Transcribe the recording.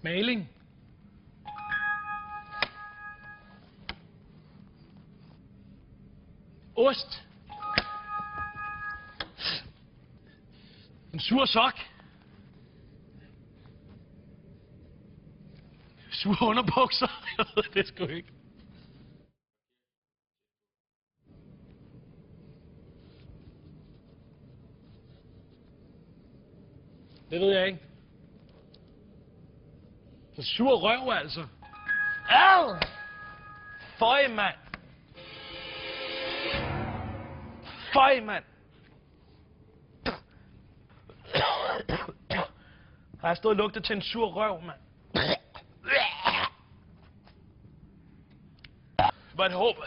Maling. Ost. En sur sok. Sure underbukser. Jeg ved det sgu ikke. Det ved jeg ikke. Så sur røv, altså. Au! Føj, mand. Føj, mand. Har jeg stået og lugtet til en sur røv, mand? But hope.